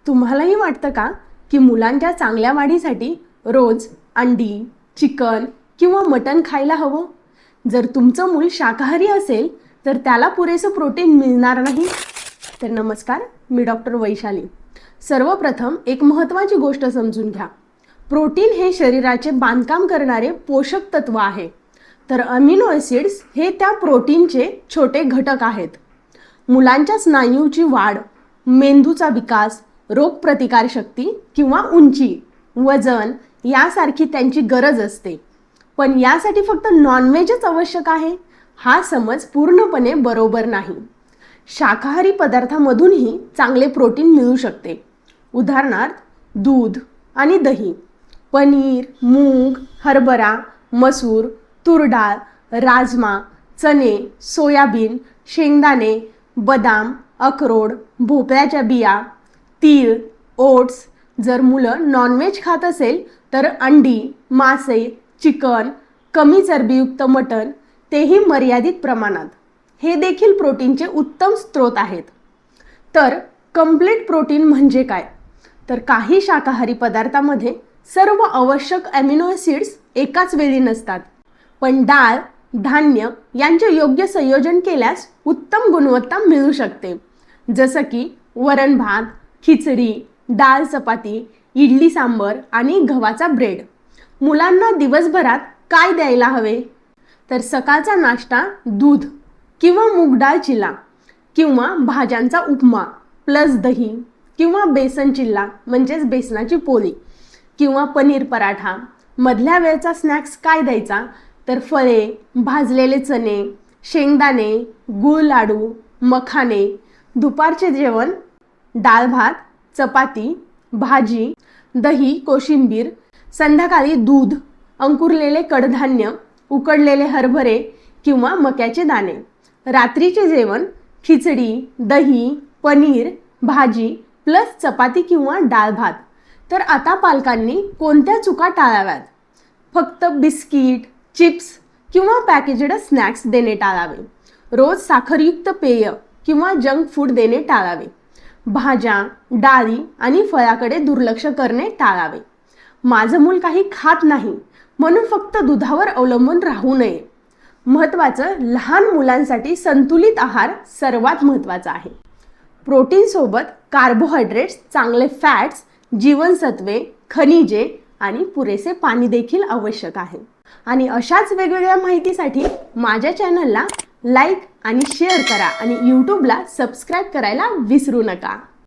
तुम्हालाही वाटतं का की मुलांच्या चांगल्या वाढीसाठी रोज अंडी, चिकन किंवा मटण खायला हवं? जर तुमचं मूल शाकाहारी असेल तर त्याला पुरेसं प्रोटीन मिळणार नाही. तर नमस्कार, मी डॉक्टर वैशाली. सर्वप्रथम एक महत्त्वाची गोष्ट समजून घ्या. प्रोटीन हे शरीराचे बांधकाम करणारे पोषक तत्व आहे. तर अमिनो ॲसिड्स हे त्या प्रोटीनचे छोटे घटक आहेत. मुलांच्या स्नायूची वाढ, मेंदूचा विकास, रोगप्रतिकारशक्ती किंवा उंची, वजन यासारखी त्यांची गरज असते. पण यासाठी फक्त नॉनव्हेजच आवश्यक आहे हा समज पूर्णपणे बरोबर नाही. शाकाहारी पदार्थांमधूनही चांगले प्रोटीन मिळू शकते. उदाहरणार्थ दूध आणि दही, पनीर, मूग, हरभरा, मसूर, तूर डाळ, राजमा, चणे, सोयाबीन, शेंगदाणे, बदाम, अक्रोड, भोपळ्याच्या बिया, तीळ, ओट्स. जर मुलं नॉनव्हेज खात असेल तर अंडी, मासे, चिकन, कमी चरबीयुक्त मटण, तेही मर्यादित प्रमाणात. हे देखील प्रोटीनचे उत्तम स्रोत आहेत. तर कंप्लीट प्रोटीन म्हणजे काय? तर काही शाकाहारी पदार्थांमध्ये सर्व आवश्यक अमिनो ॲसिड्स एकाच वेळी नसतात. पण डाळ, धान्य यांचे योग्य संयोजन केल्यास उत्तम गुणवत्ता मिळू शकते. जसं की वरण भात, खिचडी, डाळ चपाती, इडली सांबर आणि गव्हाचा ब्रेड. मुलांना दिवसभरात काय द्यायला हवे? तर सकाळचा नाश्ता दूध किंवा मूग डाळ चिला किंवा भाज्यांचा उपमा प्लस दही किंवा बेसन चिल्ला म्हणजेच बेसनाची पोळी किंवा पनीर पराठा. मधल्या वेळचा स्नॅक्स काय द्यायचा? तर फळे, भाजलेले चणे, शेंगदाणे, गूळ लाडू, मखाने. दुपारचे जेवण डाळ भात, चपाती, भाजी, दही, कोशिंबीर. संध्याकाळी दूध, अंकुरलेले कडधान्य, उकडलेले हरभरे किंवा मक्याचे दाणे. रात्रीचे जेवण खिचडी, दही, पनीर, भाजी प्लस चपाती किंवा डाळ भात. तर आता पालकांनी कोणत्या चुका टाळाव्यात? फक्त बिस्किट, चिप्स किंवा पॅकेज्ड स्नॅक्स देणे टाळावे. रोज साखरयुक्त पेय किंवा जंक फूड देणे टाळावे. भाज्या, डाळी आणि फळाकडे दुर्लक्ष करणे टाळावे. माझं मूल काही खात नाही म्हणून फक्त दुधावर अवलंबून राहू नये. महत्त्वाचं, लहान मुलांसाठी संतुलित आहार सर्वात महत्त्वाचा आहे. प्रोटीनसोबत कार्बोहायड्रेट्स, चांगले फॅट्स, जीवनसत्वे, खनिजे आणि पुरेसे पाणी देखील आवश्यक आहे. आणि अशाच वेगवेगळ्या माहितीसाठी माझ्या चॅनलला लाईक आणि शेअर करा आणि यूट्यूबला सबस्क्राईब करायला विसरू नका.